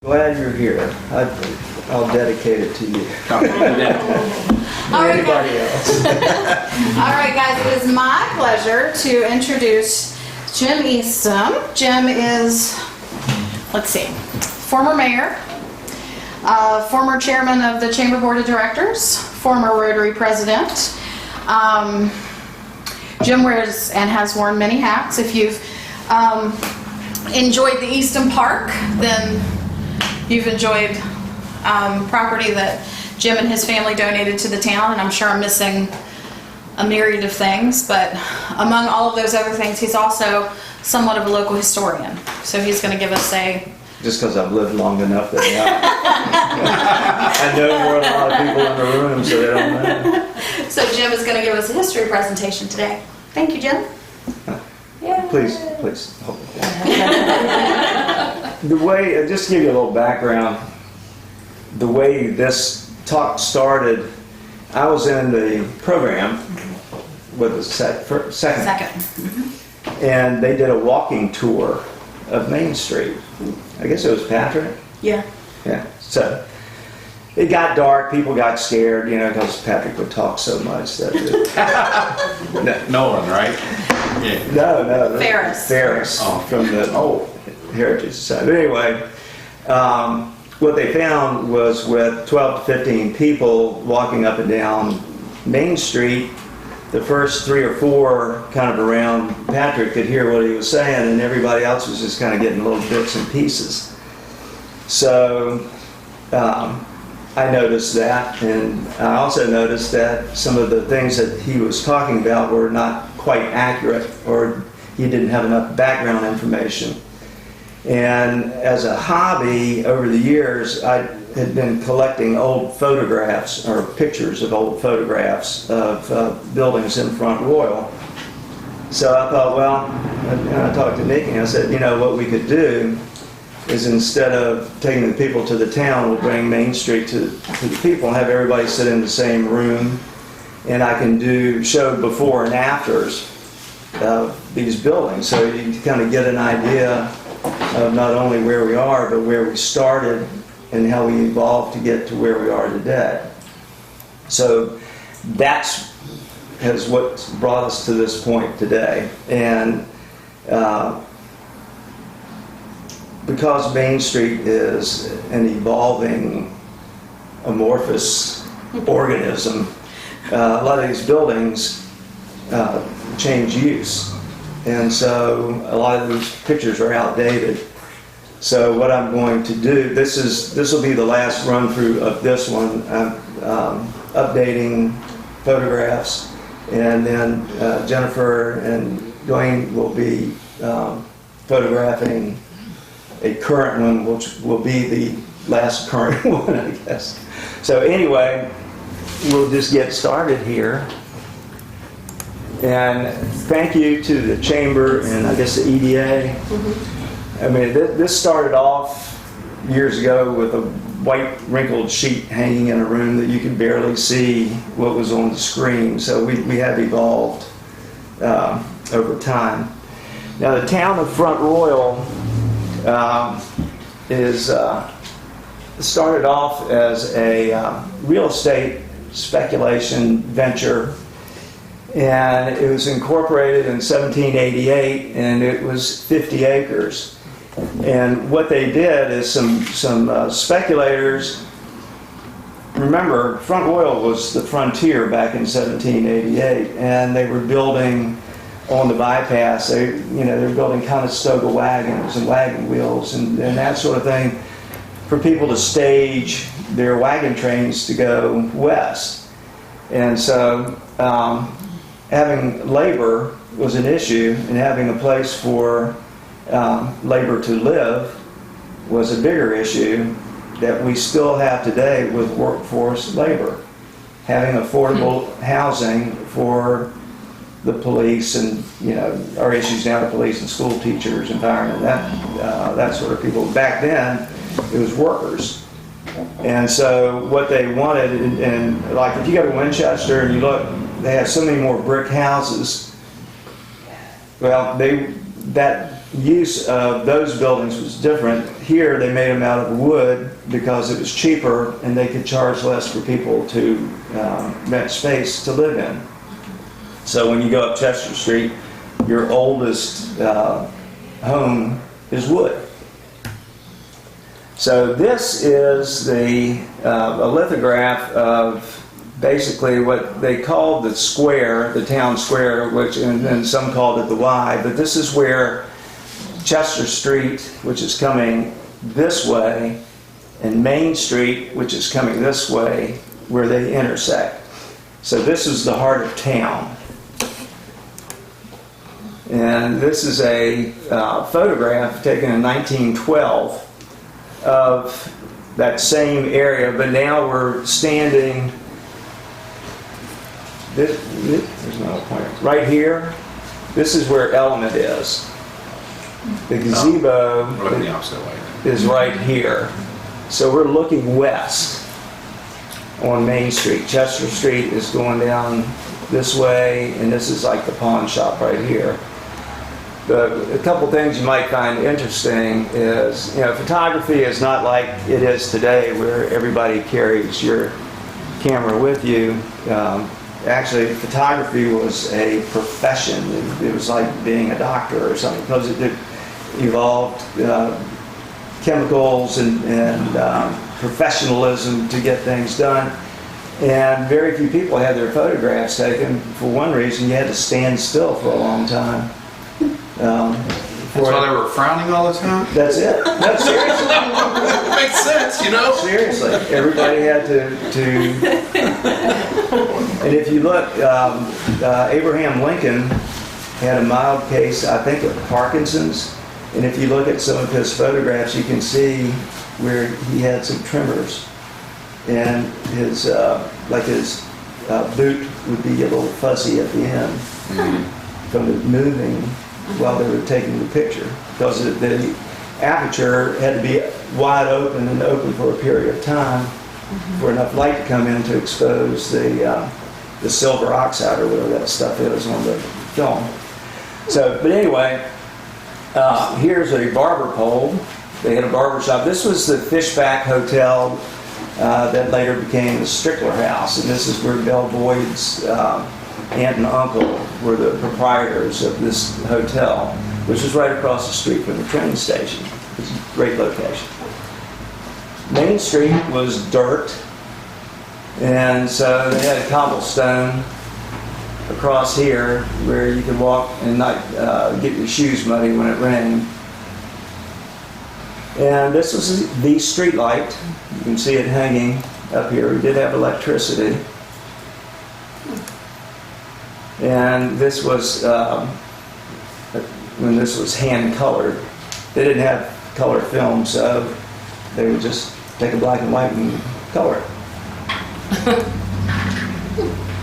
Glad you're here. I'll dedicate it to you. Anybody else? All right, guys, it is my pleasure to introduce Jim Eastham. Jim is, let's see, former mayor, former chairman of the Chamber Board of Directors, former Rotary president. Jim wears and has worn many hats. If you've enjoyed the Eastham Park, then you've enjoyed property that Jim and his family donated to the town, and I'm sure I'm missing a myriad of things, but among all of those other things, he's also somewhat of a local historian. So he's going to give us Just because I've lived long enough that I know more than a lot of people in the room, so they don't know. So Jim is going to give us a history presentation today. Thank you, Jim. Yeah. Please. The way, just to give you a little background, the way this talk started, I was in the program with the second. Mm-hmm. And they did a walking tour of Main Street. I guess it was Patrick? Yeah. Yeah. So it got dark, people got scared, because Patrick would talk so much that Nolan, right? Yeah. No. Ferris. From the old Heritage Society. But anyway, what they found was with 12 to 15 people walking up and down Main Street, the first 3 or 4 kind of around Patrick could hear what he was saying, and everybody else was just kind of getting little bits and pieces. So I noticed that, and I also noticed that some of the things that he was talking about were not quite accurate, or he didn't have enough background information. And as a hobby over the years, I had been collecting old photographs or pictures of old photographs of buildings in Front Royal. So I thought, well, and I talked to Nikki and I said, what we could do is instead of taking the people to the town, we'll bring Main Street to the people and have everybody sit in the same room, and I can show before and afters of these buildings, so you can kind of get an idea of not only where we are, but where we started and how we evolved to get to where we are today. So that's what brought us to this point today. And because Main Street is an evolving, amorphous organism, a lot of these buildings change use. And so a lot of these pictures are outdated. So what I'm going to do, this will be the last run through of this one. I'm updating photographs, and then Jennifer and Dwayne will be photographing a current one, which will be the last current one, I guess. So anyway, we'll just get started here. And thank you to the Chamber and I guess the EDA. Mm-hmm. I mean, this started off years ago with a white wrinkled sheet hanging in a room that you could barely see what was on the screen. So we have evolved over time. Now the town of Front Royal is started off as a real estate speculation venture. And it was incorporated in 1788, and it was 50 acres. And what they did is some speculators. Remember, Front Royal was the frontier back in 1788, and they were building on the bypass. They were building Conestoga wagons and wagon wheels and that sort of thing for people to stage their wagon trains to go west. And so having labor was an issue, and having a place for labor to live was a bigger issue that we still have today with workforce labor. Having affordable housing for the police and, our issues now with police and school teachers, environment, that sort of people. Back then, it was workers. And so what they wanted, and like if you go to Winchester and you look, they have so many more brick houses. Well, that use of those buildings was different. Here they made them out of wood because it was cheaper and they could charge less for people to rent space to live in. So when you go up Chester Street, your oldest home is wood. So this is a lithograph of basically what they called the square, the town square, which and then some called it the Y, but this is where Chester Street, which is coming this way, and Main Street, which is coming this way, where they intersect. So this is the heart of town. And this is a photograph taken in 1912 of that same area, but now we're standing, there's no point, right here. This is where Element is. The gazebo We're looking the opposite way. is right here. So we're looking west on Main Street. Chester Street is going down this way, and this is like the pawn shop right here. A couple things you might find interesting is, photography is not like it is today where everybody carries your camera with you. Actually, photography was a profession. It was like being a doctor or something because it evolved chemicals and professionalism to get things done. And very few people had their photographs taken. For one reason, you had to stand still for a long time. That's why they were frowning all the time? That's it. No, seriously. That makes sense, Seriously. Everybody had to and if you look, Abraham Lincoln had a mild case, I think, of Parkinson's. And if you look at some of his photographs, you can see where he had some tremors. And his boot would be a little fuzzy at the end from the moving while they were taking the picture. Because the aperture had to be wide open and open for a period of time for enough light to come in to expose the silver oxide or whatever that stuff is on the film. So, but anyway, here's a barber pole. They had a barber shop. This was the Fishback Hotel that later became the Strickler House, and this is where Belle Boyd's aunt and uncle were the proprietors of this hotel, which is right across the street from the train station. It's a great location. Main Street was dirt, and so they had a cobblestone across here where you could walk and not get your shoes muddy when it rained. And this was the street light. You can see it hanging up here. We did have electricity. And this was when this was hand colored. They didn't have color film, so they would just take a black and white and color it.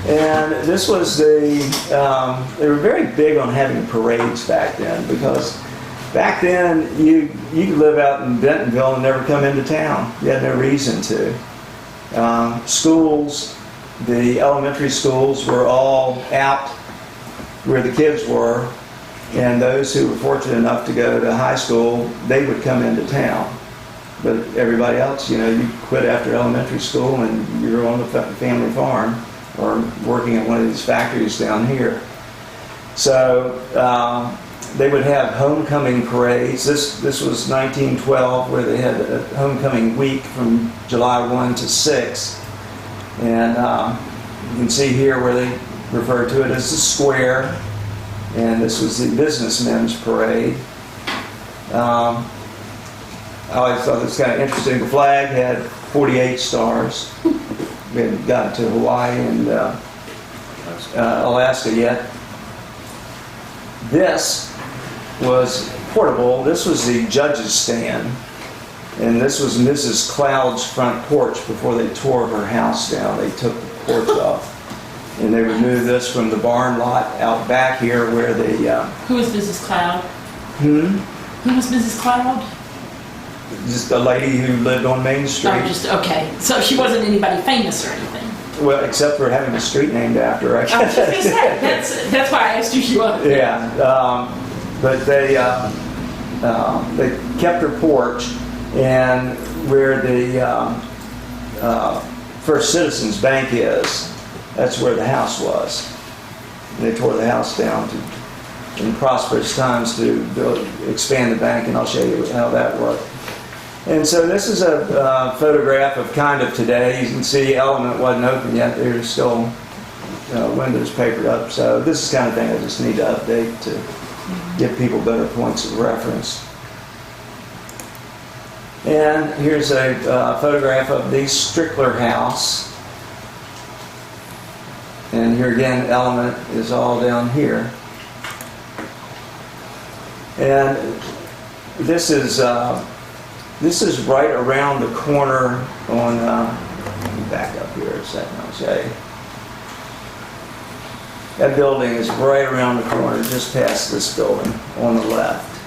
And this was they were very big on having parades back then, because back then you could live out in Bentonville and never come into town. You had no reason to. Schools, the elementary schools were all out where the kids were, and those who were fortunate enough to go to high school, they would come into town. But everybody else, you quit after elementary school and you're on the family farm or working at one of these factories down here. So they would have homecoming parades. This was 1912, where they had a homecoming week from July 1 to 6. And you can see here where they refer to it as the square. And this was the businessmen's parade. I always thought it was kind of interesting. The flag had 48 stars. We hadn't gotten to Hawaii and Alaska yet. This was portable. This was the judge's stand. And this was Mrs. Cloud's front porch before they tore her house down. They took the porch off. And they removed this from the barn lot out back here where they... Who was Mrs. Cloud? Who was Mrs. Cloud? Just a lady who lived on Main Street. Oh, just, okay. So she wasn't anybody famous or anything? Well, except for having a street named after her. I was just going to say, that's why I asked you who she was. Yeah. But they they kept her porch, and where the First Citizens Bank is, that's where the house was. And they tore the house down in prosperous times to expand the bank, and I'll show you how that worked. And so this is a photograph of kind of today. You can see Element wasn't open yet. There's still windows papered up. So this is the kind of thing I just need to update to give people better points of reference. And here's a photograph of the Strickler house. And here again, Element is all down here. And this is right around the corner on, let me back up here a second, I'll show you. That building is right around the corner, just past this building on the left.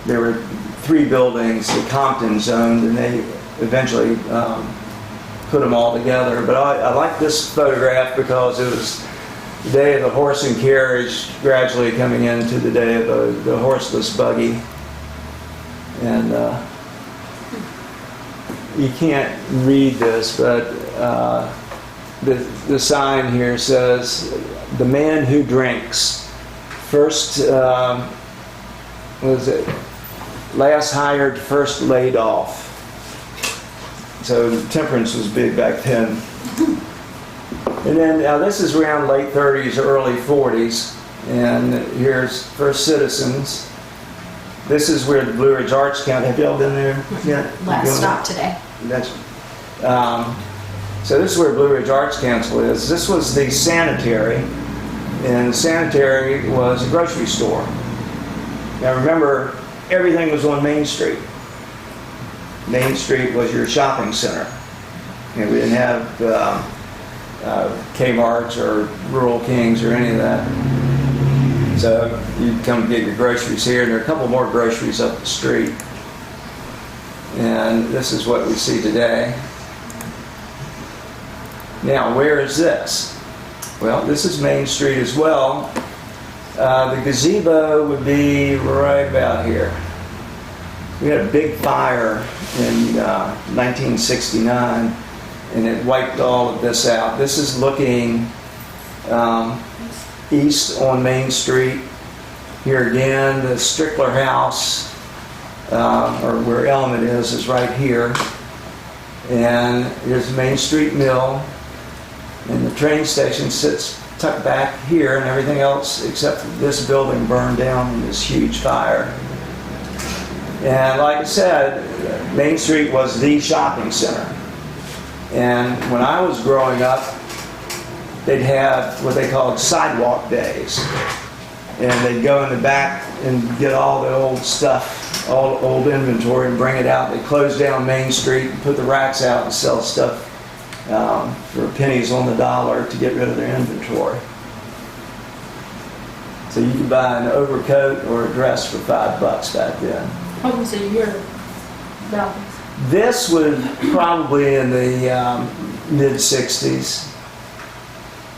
There were 3 buildings the Comptons owned, and they eventually put them all together. But I like this photograph because it was the day of the horse and carriage gradually coming into the day of the horseless buggy. And you can't read this, but the sign here says, "The man who drinks, first, last hired, first laid off." So temperance was big back then. And then this is around late 30s, early 40s, and here's First Citizens. This is where the Blue Ridge Arts Council. Have y'all been there yet? Last stop today. That's, so this is where Blue Ridge Arts Council is. This was the sanitary, and the sanitary was a grocery store. Now remember, everything was on Main Street. Main Street was your shopping center. And we didn't have Kmart's or Rural Kings or any of that. So you come get your groceries here, and there are a couple more groceries up the street. And this is what we see today. Now, where is this? Well, this is Main Street as well. The gazebo would be right about here. We had a big fire in 1969, and it wiped all of this out. This is looking east on Main Street. Here again, the Strickler house, or where Element is right here. And here's the Main Street Mill. And the train station sits tucked back here, and everything else except for this building burned down in this huge fire. And like I said, Main Street was the shopping center. And when I was growing up, they'd have what they called sidewalk days. And they'd go in the back and get all the old stuff, all the old inventory, and bring it out. They'd close down Main Street and put the racks out and sell stuff for pennies on the dollar to get rid of their inventory. So you could buy an overcoat or a dress for $5 back then. What was the year about this? This was probably in the mid-60s.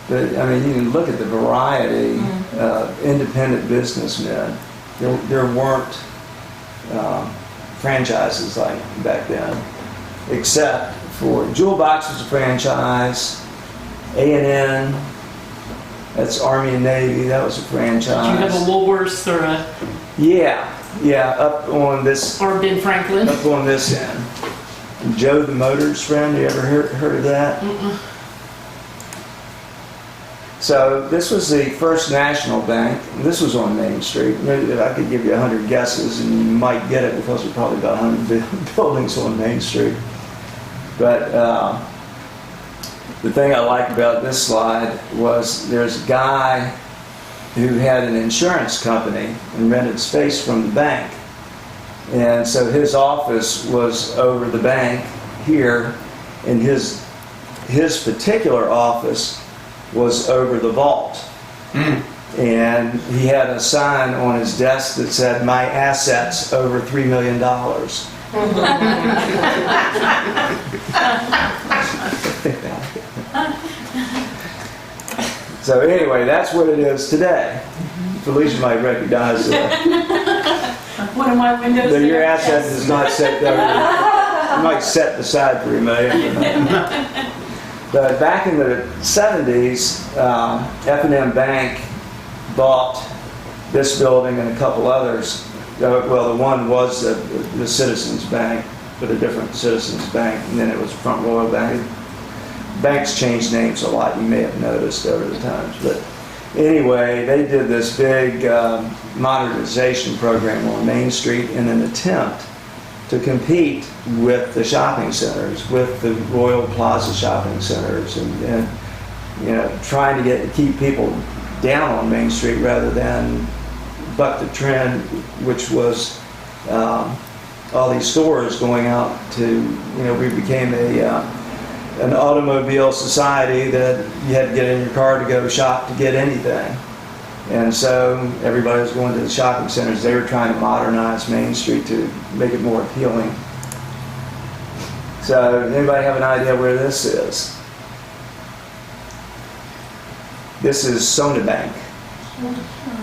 But, I mean, you can look at the variety of independent businessmen. There weren't franchises like back then, except for Jewel Box was a franchise, A&N, that's Army and Navy, that was a franchise. Did you have a Woolworths or a... Yeah, up on this... Or Ben Franklin? Up on this end. Joe the Motor's Friend, you ever heard of that? Mm-mm. So this was the First National Bank. This was on Main Street. I could give you 100 guesses and you might get it because there's probably about 100 buildings on Main Street. But the thing I liked about this slide was there's a guy who had an insurance company and rented space from the bank. And so his office was over the bank here, and his particular office was over the vault. And he had a sign on his desk that said, "My assets over $3 million." So anyway, that's what it is today. Felicia might recognize that. one of my windows Your there. asset Yes. is not set there. You might set aside $3 million. But back in the 70s, F&M Bank bought this building and a couple others. Well, the one was the Citizens Bank, but a different Citizens Bank, and then it was Front Royal Bank. Banks changed names a lot, you may have noticed over the times. But anyway, they did this big modernization program on Main Street in an attempt to compete with the shopping centers, with the Royal Plaza shopping centers, and you know, trying to keep people down on Main Street rather than buck the trend, which was all these stores going out to, you know, we became an automobile society that you had to get in your car to go shop to get anything. And so everybody was going to the shopping centers. They were trying to modernize Main Street to make it more appealing. So anybody have an idea where this is? This is Sona Bank.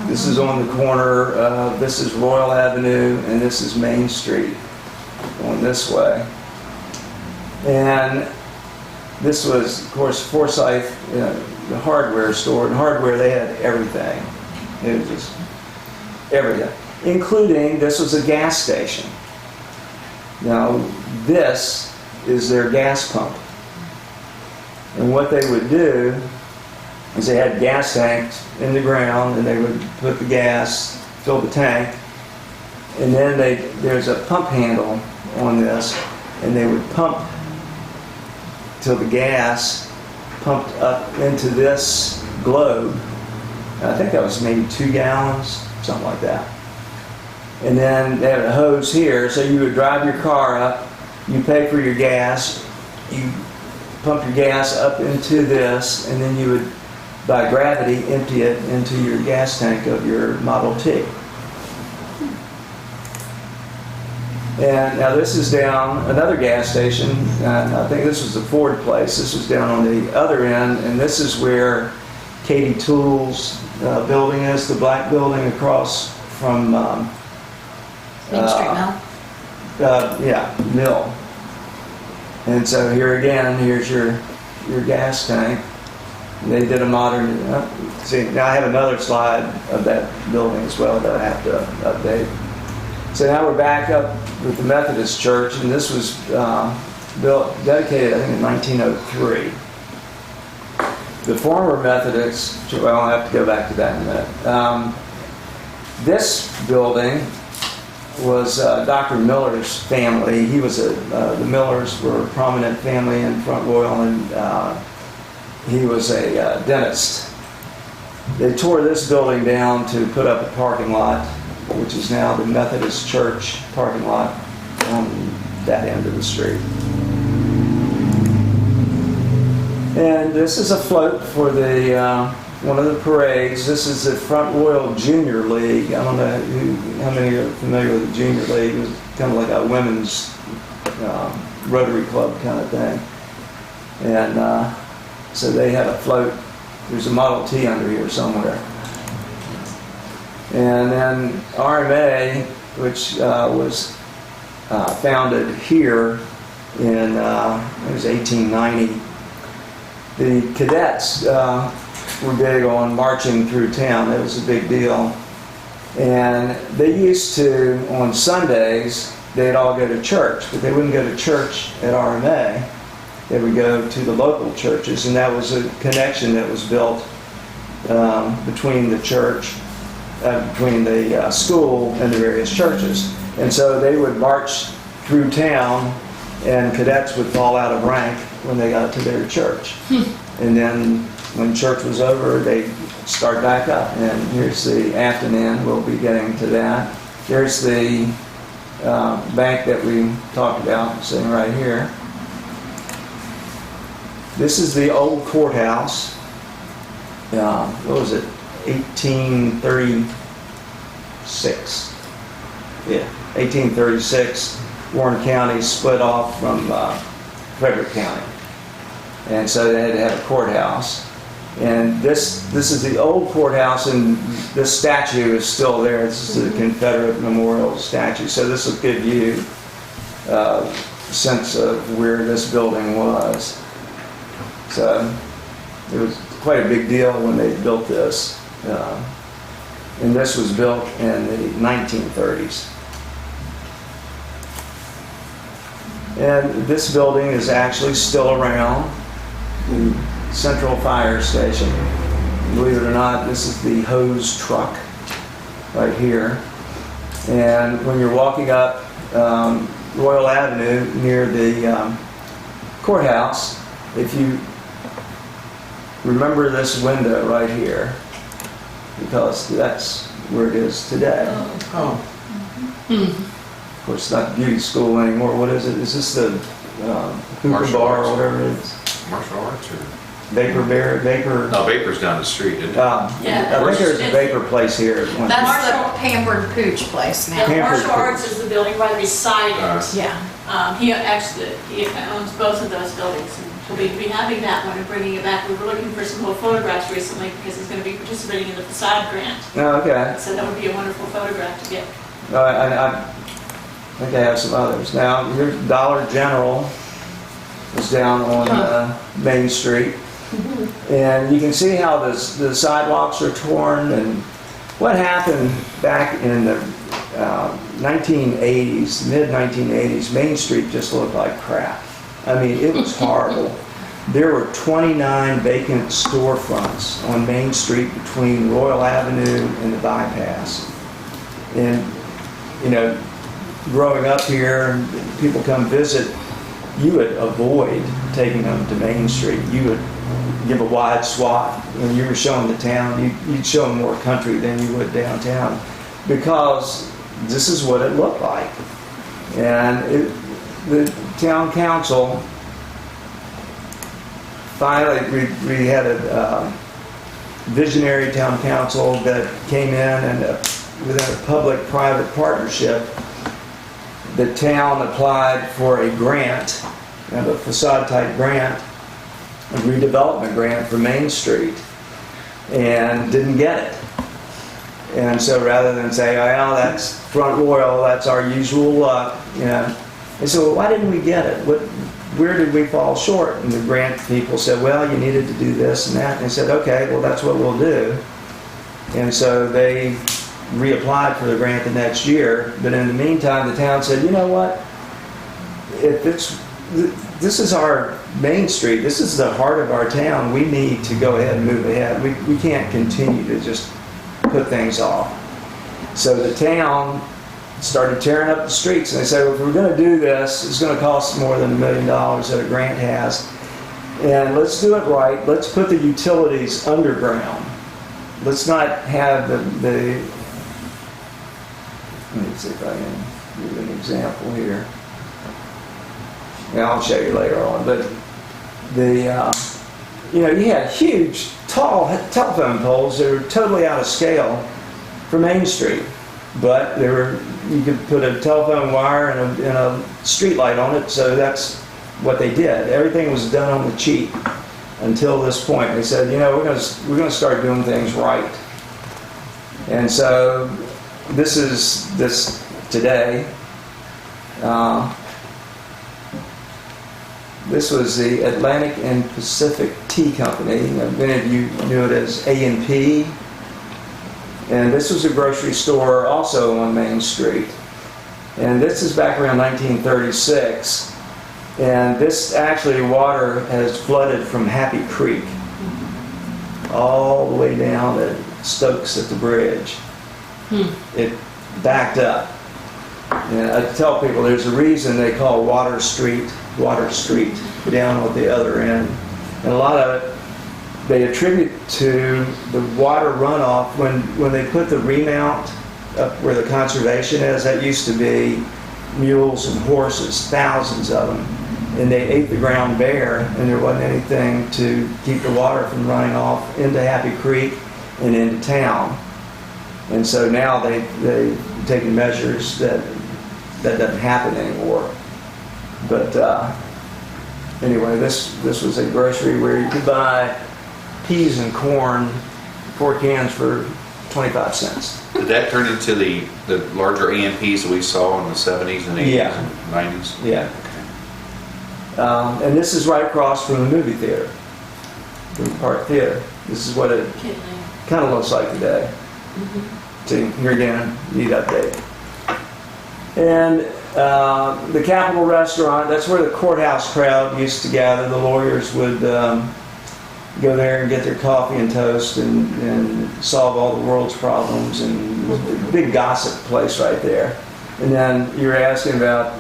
This is on the corner of, this is Royal Avenue, and this is Main Street, going this way. And this was, of course, Forsyth, the hardware store. In hardware, they had everything. It was just everything, including, this was a gas station. Now, this is their gas pump. And what they would do is they had gas tanks in the ground, and they would put the gas, fill the tank, and then there's a pump handle on this, and they would pump till the gas pumped up into this globe. I think that was maybe 2 gallons, something like that. And then they had a hose here, so you would drive your car up, you pay for your gas, you pump your gas up into this, and then you would, by gravity, empty it into your gas tank of your Model T. And now this is down another gas station, and I think this was the Ford place. This was down on the other end, and this is where Katie Toole's building is, the black building across from Main Street Mill. Yeah, Mill. And so here again, here's your gas tank. They did a modern, see, now I have another slide of that building as well that I have to update. So now we're back up with the Methodist Church, and this was dedicated, I think, in 1903. The former Methodists, well, I'll have to go back to that in a minute. This building was Dr. Miller's family. He was the Millers were a prominent family in Front Royal, and he was a dentist. They tore this building down to put up a parking lot, which is now the Methodist Church parking lot on that end of the street. And this is a float for the one of the parades. This is the Front Royal Junior League. I don't know how many are familiar with the Junior League. It was kind of like a women's Rotary Club kind of thing. And so they had a float. There's a Model T under here somewhere. And then RMA, which was founded here in, it was 1890. The cadets were big on marching through town. It was a big deal. And they used to, on Sundays, they'd all go to church, but they wouldn't go to church at RMA. They would go to the local churches, and that was a connection that was built between the church, between the school and the various churches. And so they would march through town, and cadets would fall out of rank when they got to their church. And then when church was over, they'd start back up. And here's the afternoon. We'll be getting to that. There's the bank that we talked about, sitting right here. This is the old courthouse. What was it? 1836. Yeah, 1836. Warren County split off from Frederick County. And so they had to have a courthouse. And this is the old courthouse, and this statue is still there. This is the Confederate memorial statue. So this will give you a sense of where this building was. So it was quite a big deal when they built this. And this was built in the 1930s. And this building is actually still around, the Central Fire Station. Believe it or not, this is the hose truck right here. And when you're walking up Royal Avenue near the courthouse, if you remember this window right here, because that's where it is today. Oh. Of course, it's not beauty school anymore. What is it? Is this the hookah Martial bar arts. or whatever it is? Martial arts or? Vapor? No, Vapor's down the street, isn't it? I think there's a vapor place here. at one time. That's the Pampered Pooch place The now. Pampered martial arts is the building right beside Alright. it. Yeah. He owns both of those buildings, and he'll be having that one and bringing it back. We were looking for some more photographs recently because he's going to be participating in the facade grant. Oh, okay. So that would be a wonderful photograph to get. I think I have some others. Now, here's Dollar General. Is down on Main Street. And you can see how the sidewalks are torn. And what happened back in the 1980s, mid-1980s, Main Street just looked like crap. I mean, it was horrible. There were 29 vacant storefronts on Main Street between Royal Avenue and the bypass. And, you know, growing up here, and people come visit, you would avoid taking them to Main Street. You would give a wide swath. When you were showing the town, you'd show them more country than you would downtown, because this is what it looked like. And the town council, finally, we had a visionary town council that came in, and within a public-private partnership, the town applied for a grant, a facade-type grant, a redevelopment grant for Main Street, and didn't get it. And so rather than say, oh, that's Front Royal, that's our usual luck, you know, they said, well, why didn't we get it? Where did we fall short? And the grant people said, well, you needed to do this and that. And they said, okay, well, that's what we'll do. And so they reapplied for the grant the next year. But in the meantime, the town said, you know what? If this is our Main Street, this is the heart of our town, we need to go ahead and move ahead. We can't continue to just put things off. So the town started tearing up the streets, and they said, well, if we're going to do this, it's going to cost more than $1 million that a grant has. And let's do it right. Let's put the utilities underground. Let's not have the let me see if I can give an example here. Yeah, I'll show you later on. But you had huge, tall telephone poles that were totally out of scale for Main Street. But you could put a telephone wire and a street light on it, so that's what they did. Everything was done on the cheap until this point. They said, we're going to start doing things right. And so this is this today. This was the Atlantic and Pacific Tea Company. Many of you knew it as A&P. And this was a grocery store also on Main Street. And this is back around 1936. And this actually water has flooded from Happy Creek all the way down to Stokes at the bridge. It backed up. And I tell people there's a reason they call Water Street down at the other end. And a lot of it they attribute to the water runoff when they put the remount up where the conservation is. That used to be mules and horses, thousands of them. And they ate the ground bare, and there wasn't anything to keep the water from running off into Happy Creek and into town. And so now they've taken measures that doesn't happen anymore. But anyway, this was a grocery where you could buy peas and corn, 4 cans for 25 cents. Did that turn into the larger AMPs that we saw in the 70s and 80s Yeah. and 90s? Yeah. And this is right across from the movie theater, from the Park Theater. This is what it Kid Lane. kind of looks like today. So here again, need update. And the Capitol Restaurant, that's where the courthouse crowd used to gather. The lawyers would go there and get their coffee and toast and solve all the world's problems. And it was a big gossip place right there. And then you were asking about,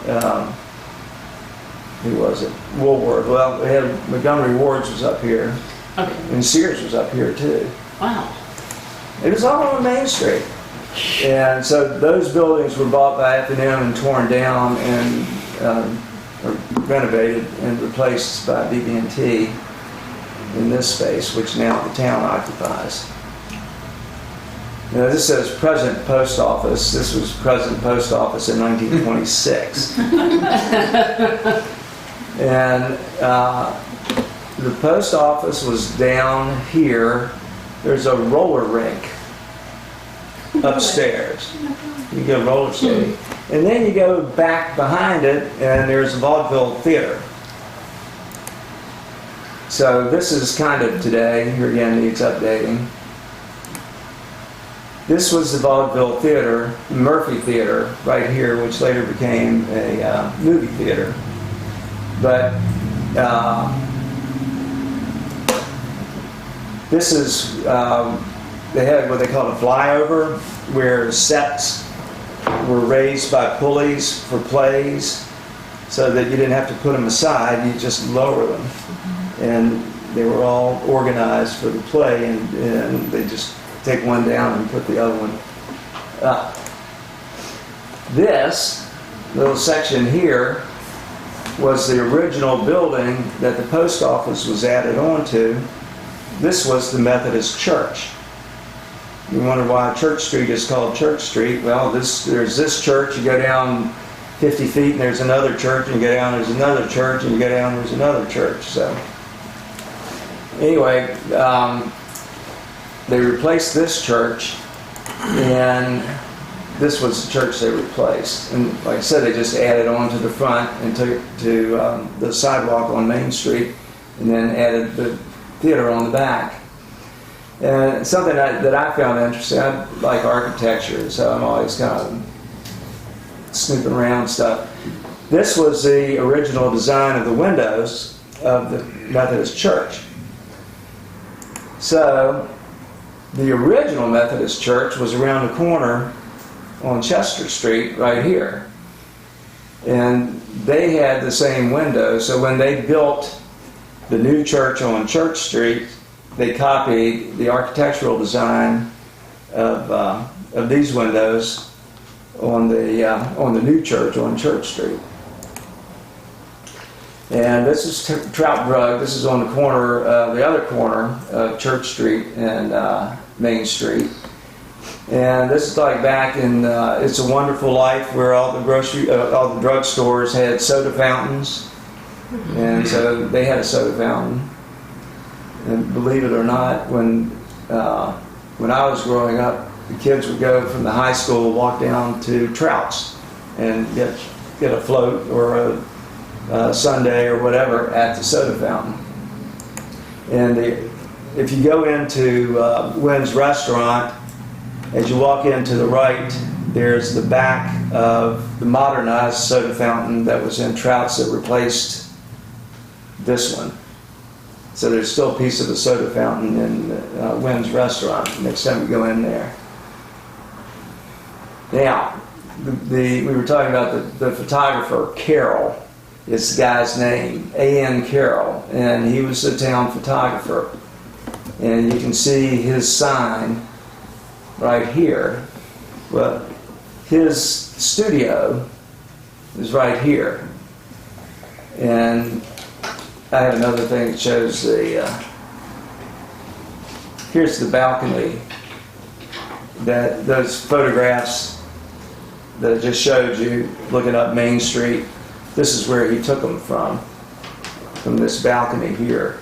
who was it? Woolworth. Well, they had Montgomery Ward's was up here. Okay. And Sears was up here too. Wow. It was all on Main Street. And so those buildings were bought by F&M and torn down and or renovated and replaced by BB&T in this space, which now the town occupies. Now this says present post office. This was present post office in 1926. And the post office was down here. There's a roller rink upstairs. You go roller skating. And then you go back behind it and there's a vaudeville theater. So this is kind of today. Here again needs updating. This was the vaudeville theater, Murphy Theater, right here, which later became a movie theater. But this is, they had what they called a flyover, where sets were raised by pulleys for plays, so that you didn't have to put them aside, you just lower them. And they were all organized for the play, and they just take one down and put the other one up. This little section here was the original building that the post office was added onto. This was the Methodist Church. You wonder why Church Street is called Church Street. Well, there's this church, you go down 50 feet and there's another church, and you go down, there's another church, and you go down, there's another church. So anyway, they replaced this church, and this was the church they replaced. And like I said, they just added on to the front and took it to the sidewalk on Main Street, and then added the theater on the back. And something that I found interesting, I like architecture, so I'm always kind of snooping around stuff. This was the original design of the windows of the Methodist Church. So the original Methodist Church was around the corner on Chester Street right here. And they had the same windows, so when they built the new church on Church Street, they copied the architectural design of these windows on the new church on Church Street. And this is Trout Drug. This is on the corner, the other corner of Church Street and Main Street. And this is like back in It's a Wonderful Life, where all the drugstores had soda fountains, and so they had a soda fountain. And believe it or not, when I was growing up, the kids would go from the high school, walk down to Trout's, and get a float or a sundae or whatever at the soda fountain. And if you go into Wynn's restaurant, as you walk into the right, there's the back of the modernized soda fountain that was in Trout's that replaced this one. So there's still a piece of the soda fountain in Wynn's restaurant next time you go in there. Now, we were talking about the photographer, Carroll. It's the guy's name, A.N. Carroll, and he was a town photographer. And you can see his sign right here. Well, his studio is right here. And I have another thing that shows here's the balcony, that those photographs that I just showed you looking up Main Street. This is where he took them from this balcony here.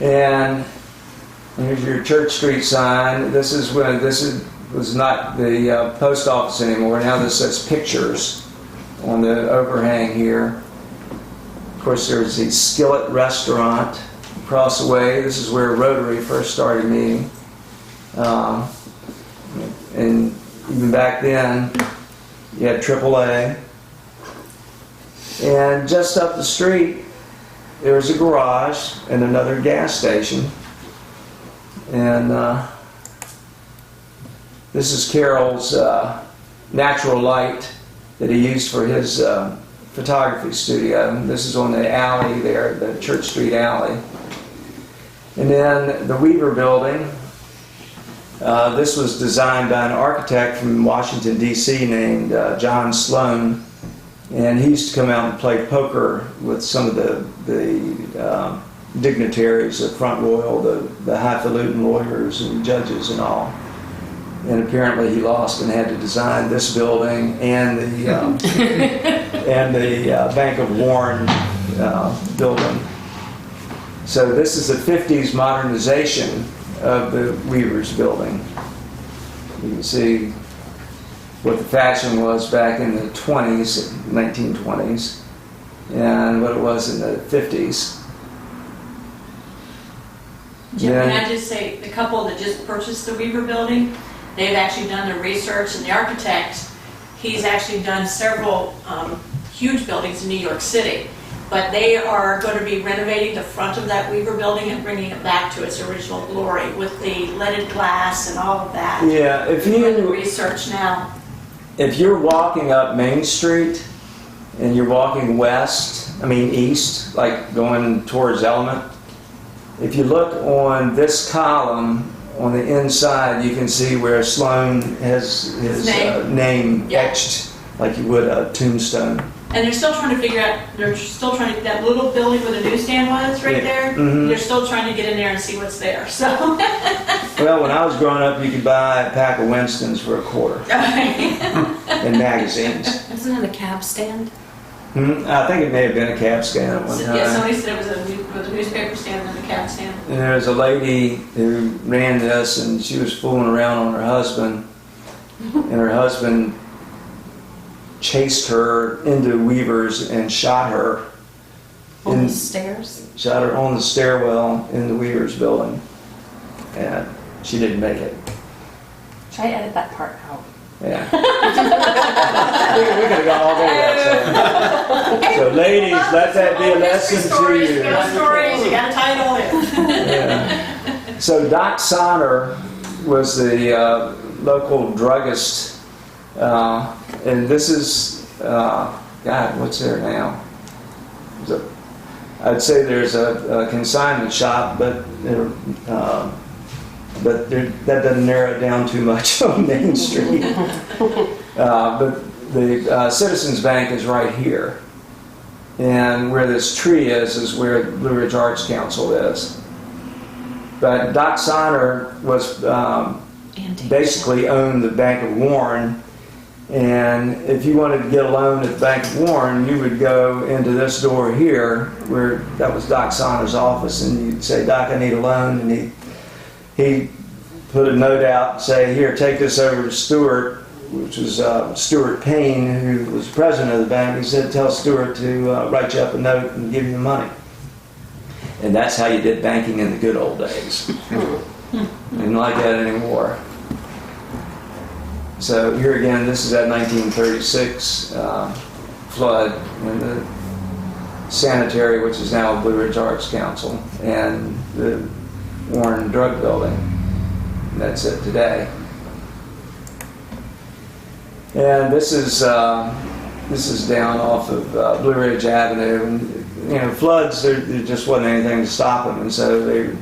And here's your Church Street sign. This was not the post office anymore. Now this says Pictures on the overhang here. Of course, there's the Skillet Restaurant across the way. This is where Rotary first started meeting. And even back then, you had AAA. And just up the street, there was a garage and another gas station. And this is Carol's natural light that he used for his photography studio. This is on the alley there, the Church Street alley. And then the Weaver building. This was designed by an architect from Washington, D.C. named John Sloan. And he used to come out and play poker with some of the dignitaries of Front Royal, the highfalutin lawyers and judges and all. And apparently he lost and had to design this building and the and the Bank of Warren building. So this is the 50s modernization of the Reavers building. You can see what the fashion was back in the 20s, 1920s, and what it was in the 50s. Jim, can I just say, the couple that just purchased the Weaver building, they've actually done their research, and the architect, he's actually done several huge buildings in New York City. But they are going to be renovating the front of that Weaver building and bringing it back to its original glory with the leaded glass and all of that. Yeah, if We're doing the you research now. if you're walking up Main Street and you're walking east, like going towards Element, if you look on this column on the inside, you can see where Sloan has his name Yeah. etched like you would a tombstone. And they're still trying to figure out, that little building where the newsstand was right there, Mhm. they're still trying to get in there and see what's there, so. Well, when I was growing up, you could buy a pack of Winston's for $1 in magazines. Isn't it a cab stand? I think it may have been a cab stand at one time. Yeah, somebody said it was a newspaper stand and a cab stand. And there was a lady who ran this, and she was fooling around on her husband, and her husband chased her into Weavers and shot her. On the stairs? Shot her on the stairwell in the Weavers building, and she didn't make it. Should I edit that part out? Yeah. we could have gone all day that. So ladies, let that be a lesson to you. You got stories, you got to tie it all in. Yeah. So Doc Sonner was the local druggist, and this is, God, what's there now? I'd say there's a consignment shop, but that doesn't narrow it down too much on Main Street. But the Citizens Bank is right here. And where this tree is where Blue Ridge Arts Council is. But Doc Sonner was basically owned the Bank of Warren. And if you wanted to get a loan at the Bank of Warren, you would go into this door here, where that was Doc Sonner's office, and you'd say, Doc, I need a loan. And he put a note out and say, here, take this over to Stewart, which was Stuart Payne, who was president of the bank. He said, tell Stewart to write you up a note and give you the money. And that's how you did banking in the good old days. Didn't like that anymore. So here again, this is that 1936 flood and the sanitary, which is now Blue Ridge Arts Council, and the Warren Drug Building. And that's it today. And this is down off of Blue Ridge Avenue, and floods. There just wasn't anything to stop them, and so they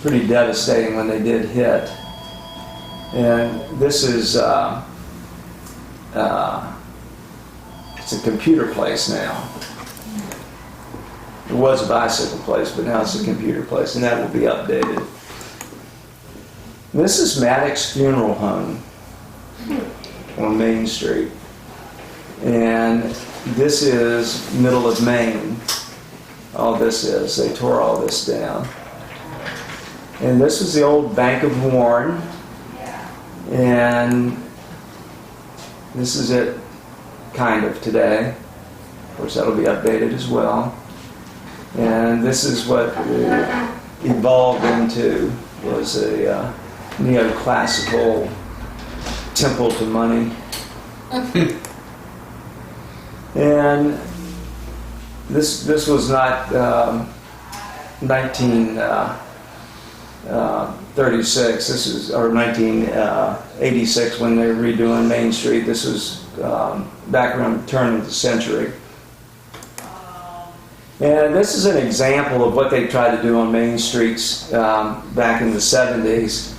pretty devastating when they did hit. And this is it's a computer place now. It was a bicycle place, but now it's a computer place, and that will be updated. This is Maddox Funeral Home on Main Street, and this is middle of Maine. all this is. They tore all this down. And this was the old Bank of Warren. And this is it kind of today. Of course, that'll be updated as well. And this is what it evolved into, was a neoclassical temple to money. And this was not 1936. This is, or 1986 when they were redoing Main Street. This was back around the turn of the century. And this is an example of what they tried to do on Main Streets back in the 70s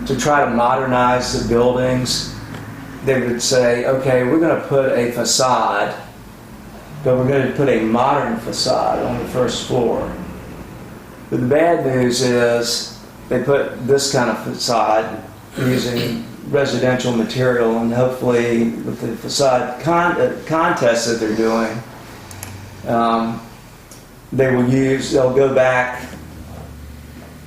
to try to modernize the buildings. They would say, okay, we're going to put a facade, but we're going to put a modern facade on the first floor. But the bad news is they put this kind of facade using residential material, and hopefully with the facade contest that they're doing, they'll go back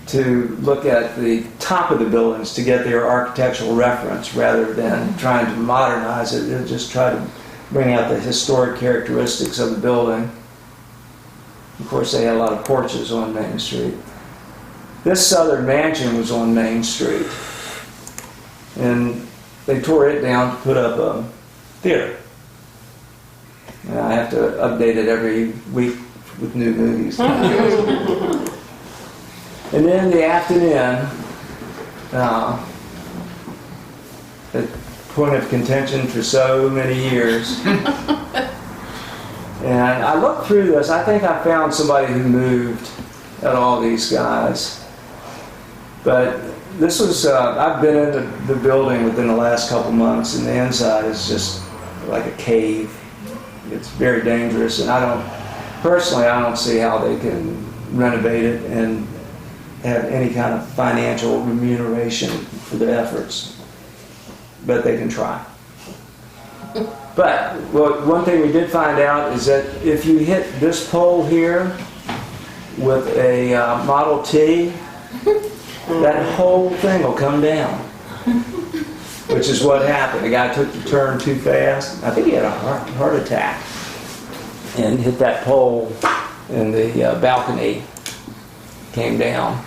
to look at the top of the buildings to get their architectural reference rather than trying to modernize it. They'll just try to bring out the historic characteristics of the building. Of course, they had a lot of porches on Main Street. This Southern Mansion was on Main Street, and they tore it down to put up a theater. And I have to update it every week with new movies. And then the afternoon, a point of contention for so many years. And I looked through this. I think I found somebody who moved at all these guys. But this was, I've been in the building within the last couple months, and the inside is just like a cave. It's very dangerous, and I don't see how they can renovate it and have any kind of financial remuneration for their efforts. But they can try. But one thing we did find out is that if you hit this pole here with a Model T, that whole thing will come down. Which is what happened. The guy took the turn too fast. I think he had a heart attack and hit that pole, and the balcony came down.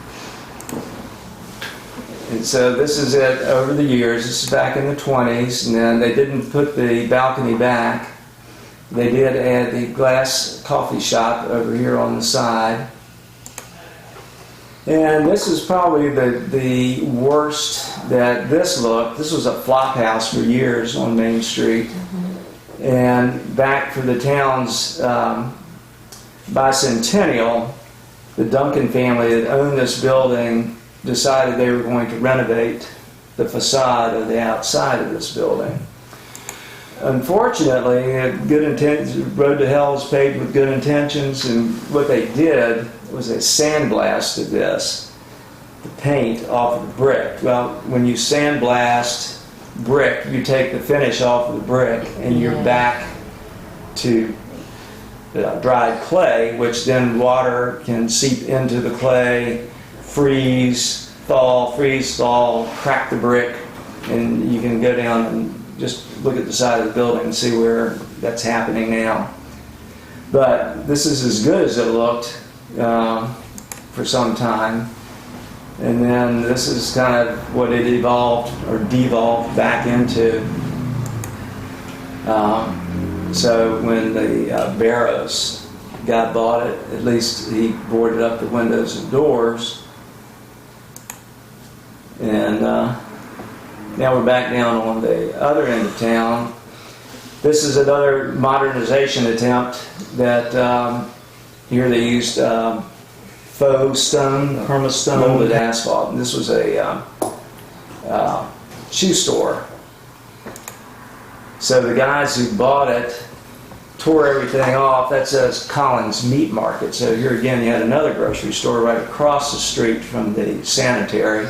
And so this is it over the years. This is back in the 20s, and then they didn't put the balcony back. They did add the glass coffee shop over here on the side. And this is probably the worst that this looked. This was a flop house for years on Main Street. And back for the town's bicentennial, the Duncan family that owned this building decided they were going to renovate the facade of the outside of this building. Unfortunately, good intentions, road to hell is paved with good intentions, and what they did was they sandblasted this, the paint off of the brick. Well, when you sandblast brick, you take the finish off of the brick, and you're back to dried clay, which then water can seep into the clay, freeze, thaw, crack the brick, and you can go down and just look at the side of the building and see where that's happening now. But this is as good as it looked for some time. And then this is kind of what it evolved or devolved back into. So when the Barrows guy bought it, at least he boarded up the windows and doors. And now we're back down on the other end of town. This is another modernization attempt that here they used faux stone, permastone with asphalt. And this was a shoe store. So the guys who bought it tore everything off. That says Collins Meat Market. So here again you had another grocery store right across the street from the sanitary.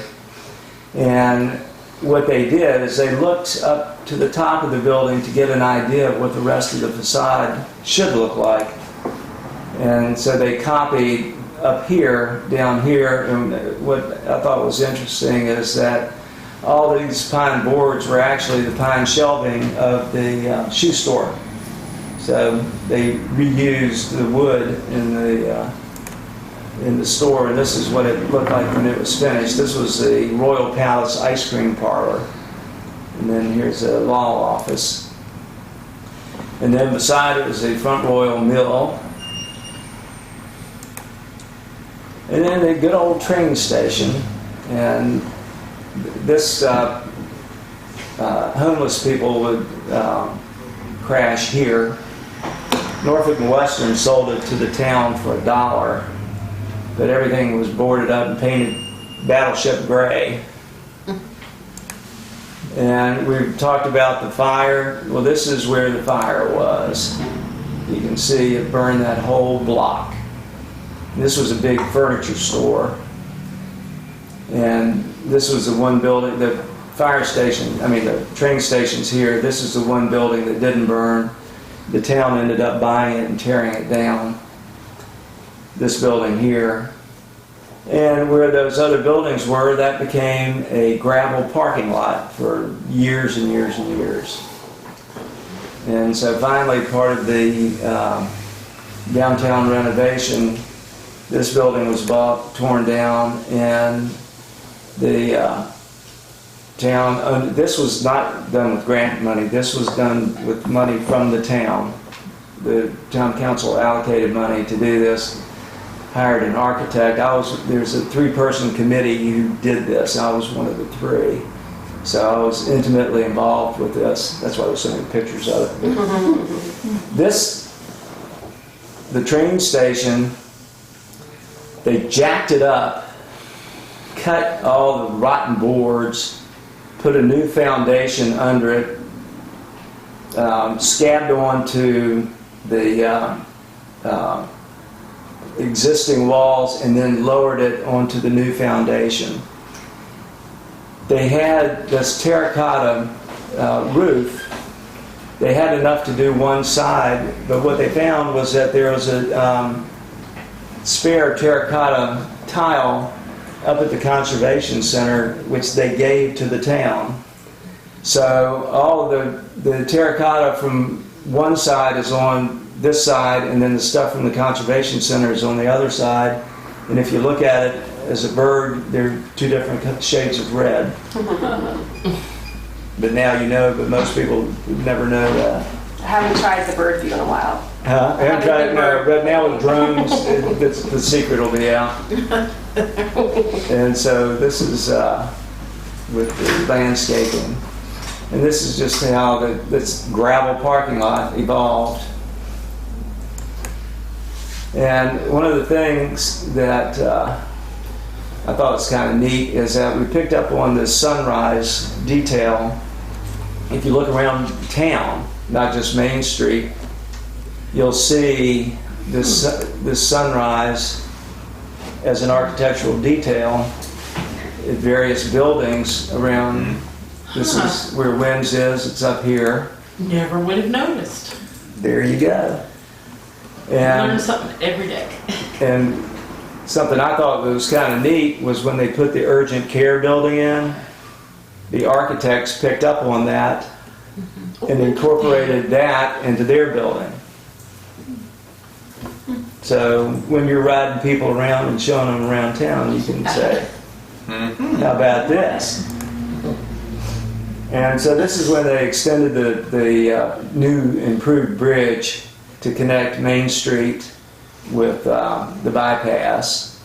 And what they did is they looked up to the top of the building to get an idea of what the rest of the facade should look like. And so they copied up here, down here, and what I thought was interesting is that all these pine boards were actually the pine shelving of the shoe store. So they reused the wood in the store, and this is what it looked like when it was finished. This was the Royal Palace ice cream parlor. And then here's a law office. And then beside it was the Front Royal Mill. And then the good old train station. And this homeless people would crash here. Norfolk and Western sold it to the town for $1, but everything was boarded up and painted battleship gray. And we've talked about the fire. Well, this is where the fire was. You can see it burned that whole block. This was a big furniture store. And this was the one building, the fire station, the train station's here. This is the one building that didn't burn. The town ended up buying it and tearing it down. This building here. And where those other buildings were, that became a gravel parking lot for years and years and years. And so finally, part of the downtown renovation, this building was bought, torn down, and the town, this was not done with grant money, this was done with money from the town. The town council allocated money to do this, hired an architect. There's a 3-person committee who did this. I was one of the 3. So I was intimately involved with this. That's why there's so many pictures of it. The train station, they jacked it up, cut all the rotten boards, put a new foundation under it, scabbed onto the existing walls, and then lowered it onto the new foundation. They had this terracotta roof. They had enough to do one side, but what they found was that there was a spare terracotta tile up at the conservation center, which they gave to the town. So all of the terracotta from one side is on this side, and then the stuff from the conservation center is on the other side. And if you look at it as a bird, they're 2 different shades of red. But now you know, but most people would never know that. I haven't tried the bird view in a while. I haven't tried it, no, but now with drones, the secret will be out. And so this is with the landscaping. And this is just how this gravel parking lot evolved. And one of the things that I thought was kind of neat is that we picked up on this sunrise detail. If you look around town, not just Main Street, you'll see this sunrise as an architectural detail at various buildings around. This is where Wynn's is. It's up here. Never would have noticed. There you go. Learn something every day. And something I thought was kind of neat was when they put the urgent care building in, the architects picked up on that and incorporated that into their building. So when you're riding people around and showing them around town, you can say, how about this? And so this is when they extended the new improved bridge to connect Main Street with the bypass.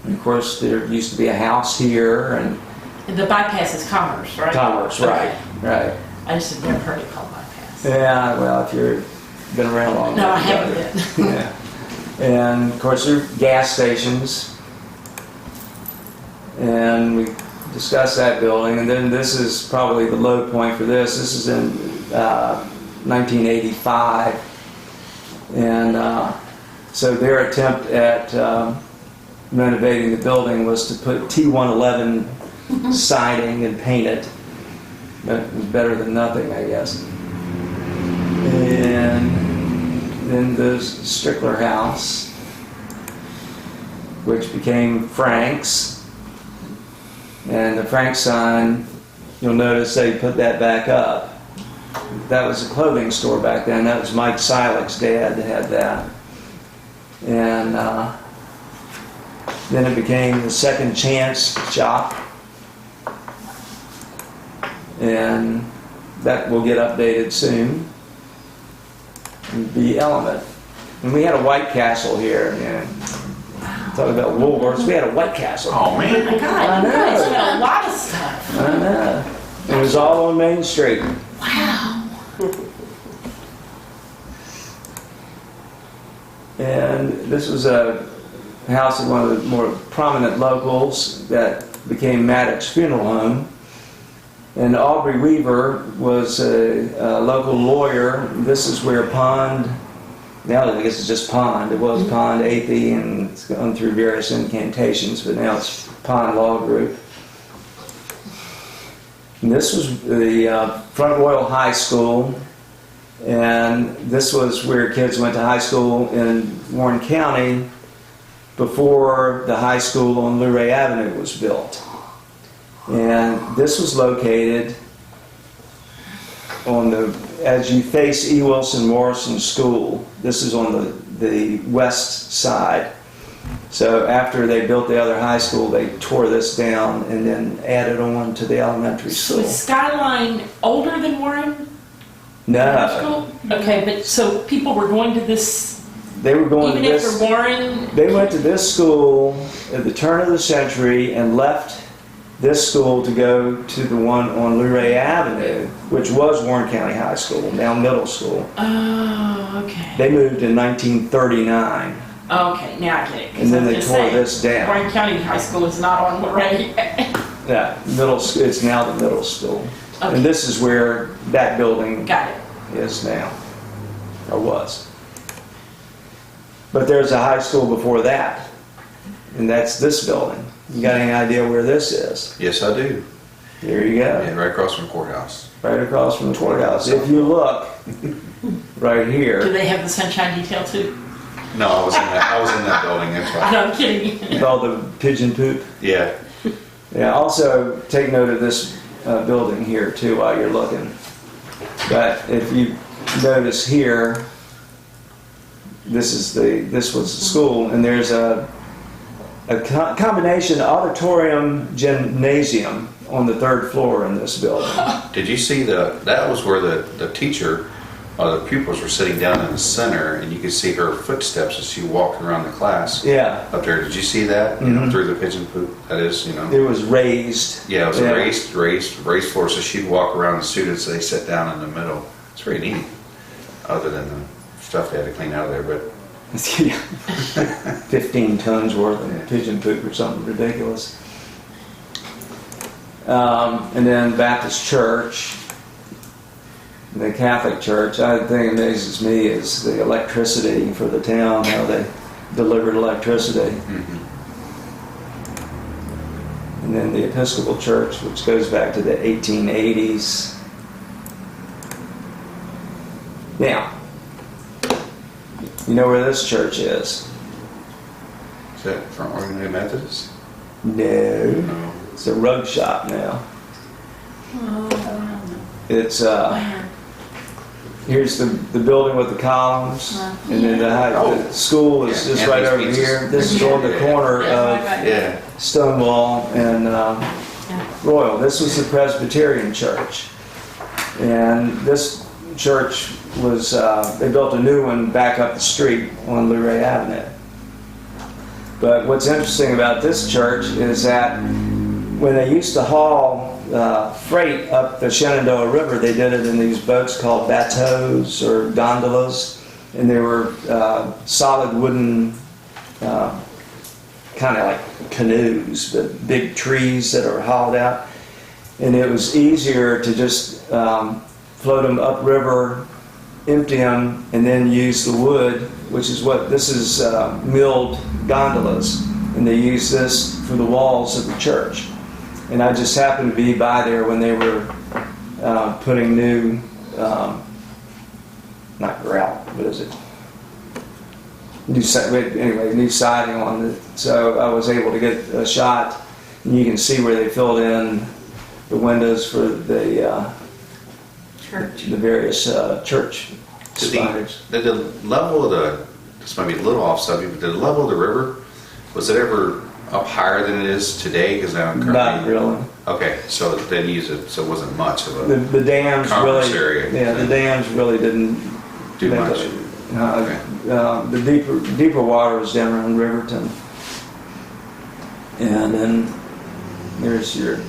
And of course, there used to be a house here, and The bypass is Commerce, right? Commerce, right, right. I just had never heard it called bypass. Yeah, well, if you've been around long enough. No, I haven't been. Yeah. And of course, there are gas stations. And we discussed that building. And then this is probably the low point for this. This is in 1985. And so their attempt at renovating the building was to put T111 siding and paint it. That was better than nothing, I guess. And then then the Strickler house, which became Frank's. And the Frank sign, you'll notice they put that back up. That was a clothing store back then. That was Mike Silik's dad that had that. And then it became the Second Chance shop. And that will get updated soon. The Element. And we had a White Castle here. Yeah. Talk about Woolworths. We had a White Castle. Oh, man. Oh my God, you guys had a lot of stuff. I know. It was all on Main Street. Wow. And this was a house of one of the more prominent locals that became Maddox Funeral Home. And Aubrey Weaver was a local lawyer. This is where Pond, now I guess it's just Pond. It was Pond, AP, and it's gone through various incantations, but now it's Pond Law Group. And this was the Front Royal High School. And this was where kids went to high school in Warren County before the high school on Luray Avenue was built. And this was located on as you face E. Wilson Morrison School. This is on the west side. So after they built the other high school, they tore this down and then added on to the elementary So school. is Skyline older than Warren? No, School? Okay, but so people were going to this, they were going even to this. after Warren? They went to this school at the turn of the century and left this school to go to the one on Luray Avenue, which was Warren County High School, now middle school. Oh, okay. They moved in 1939, Okay, now I get it. 'cause and then I was they gonna tore say, this down. Warren County High School is not on Luray. Yeah, it's now the middle school. Okay. And this is where that building Got it. is now, or was. But there's a high school before that, and that's this building. You got any idea where this is? Yes, I do. There you go. Yeah, right across from the courthouse. Right across from the courthouse. If you look right Do here, they have the sunshine detail too? No, I was in that building, that's I right. know, I'm kidding. with all the pigeon poop. Yeah. Yeah, also take note of this building here too while you're looking. But if you notice here, this was the school, and there's a combination auditorium gymnasium on the third floor in this building. Did you see that was where the teacher, the pupils were sitting down in the center, and you could see her footsteps as she walked around the class Yeah, up there. Did you see that? You know, through the pigeon poop? That is, it was raised. Yeah, it was a raised floor, so she'd walk around the students, they sit down in the middle. It's very neat, other than the stuff they had to clean out of there, but 15 tons worth of pigeon poop or something ridiculous. And then Baptist Church, the Catholic Church. I think amazes me is the electricity for the town, how they delivered electricity. And then the Episcopal Church, which goes back to the 1880s. Now, you know where this church is? is that from Organized Methodist? No. No. It's a rug shop now. It's here's the building with the columns, and then the school is Yeah, just right over Anthony's here. This is on the corner of Yeah. Stonewall and Royal. This was the Presbyterian Church, and this church was they built a new one back up the street on Luray Avenue. But what's interesting about this church is that when they used to haul freight up the Shenandoah River, they did it in these boats called bateaux or gondolas, and they were solid wooden, kind of like canoes, but big trees that are hauled out. And it was easier to just float them upriver, empty them, and then use the wood, which is what this is, milled gondolas, and they use this for the walls of the church. And I just happened to be by there when they were putting new, not grout, what is it? new siding on it. So I was able to get a shot, and you can see where they filled in the windows for the Church. the various church spires. Did the level of the, this might be a little off subject, but did the level of the river, was it ever up higher than it is today? Because now Not really. Okay, so they didn't use it, so it wasn't much of a The dams conference really, area. yeah, the dams really didn't Do make much. The deeper water was down around Riverton, and then there's your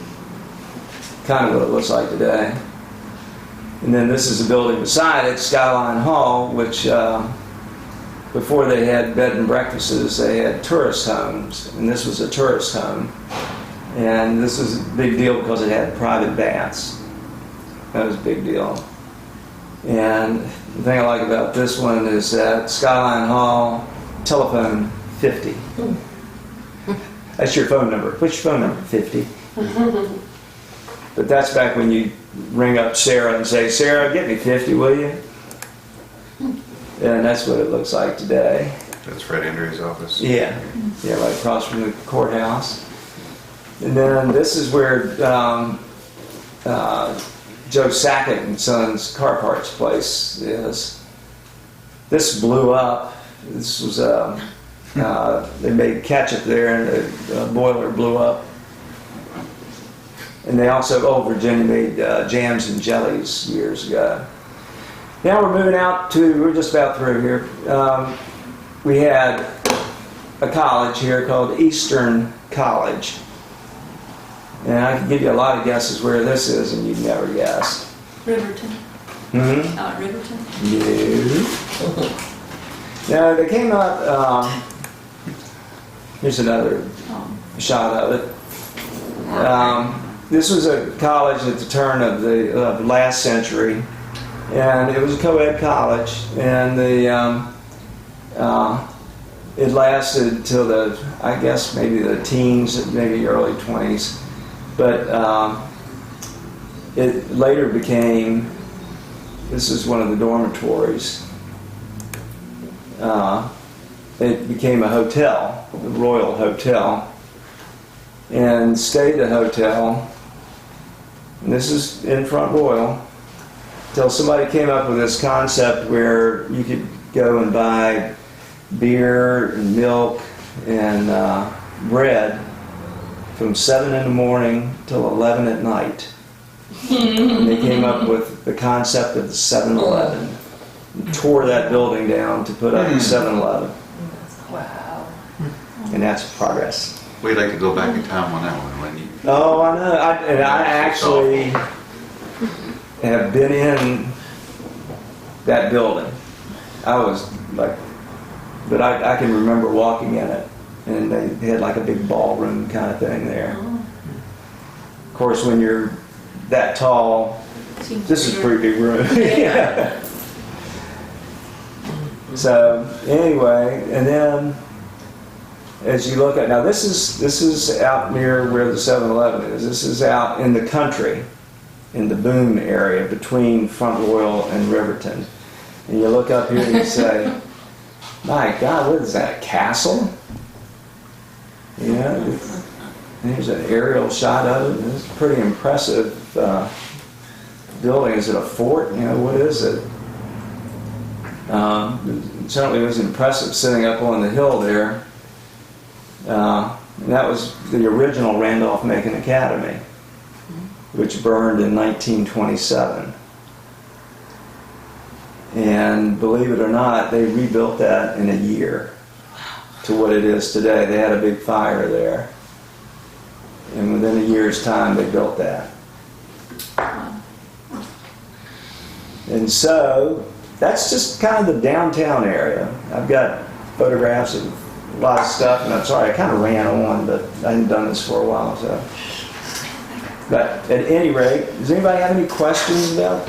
kind of what it looks like today. And then this is a building beside it, Skyline Hall, which before they had bed and breakfasts, they had tourist homes, and this was a tourist home. And this was a big deal because it had private baths. That was a big deal. And the thing I like about this one is that Skyline Hall, telephone 50. That's your phone number. What's your phone number? 50. But that's back when you ring up Sarah and say, Sarah, get me 50, will you? And that's what it looks like today. That's Fred Andrews' office. Yeah, right across from the courthouse. And then this is where Joe Sackett and Sons car parts place is. This blew up. This was they made ketchup there, and the boiler blew up. And they also, Virginia made jams and jellies years ago. Now we're moving out to, we're just about through here. We had a college here called Eastern College. And I can give you a lot of guesses where this is, and you'd never guess. Riverton. Mm-hmm. Riverton. No. Now, they came up, here's another shot of it. This was a college at the turn of the last century, and it was a co-ed college, and it lasted till I guess maybe the teens, maybe early 20s. But it later became, this is one of the dormitories, it became a hotel, the Royal Hotel, and stayed the hotel, and this is in Front Royal, till somebody came up with this concept where you could go and buy beer and milk and bread from 7 in the morning till 11 at night. And they came up with the concept of the 7-Eleven. Tore that building down to put up the 7-Eleven. Wow. And that's progress. We'd like to go back in time on that one, wouldn't you? Oh, I know. I actually have been in that building. I was like, but I can remember walking in it. And they had like a big ballroom kind of thing there. Of course, when you're that tall, this is a pretty big room. Yeah. So anyway, and then as you look at, now this is out near where the 7-Eleven is. This is out in the country, in the Boone area between Front Royal and Riverton. And you look up here and you say, my God, what is that, a castle? Yeah, there's an aerial shot of it. It's a pretty impressive building. Is it a fort? You know, what is it? It certainly was impressive sitting up on the hill there. And that was the original Randolph Macon Academy, which burned in 1927. And believe it or not, they rebuilt that in a year to what it is today. They had a big fire there, and within a year's time they built that. And so that's just kind of the downtown area. I've got photographs of a lot of stuff, and I'm sorry I kind of ran on, but I hadn't done this for a while. So, but at any rate, does anybody have any questions about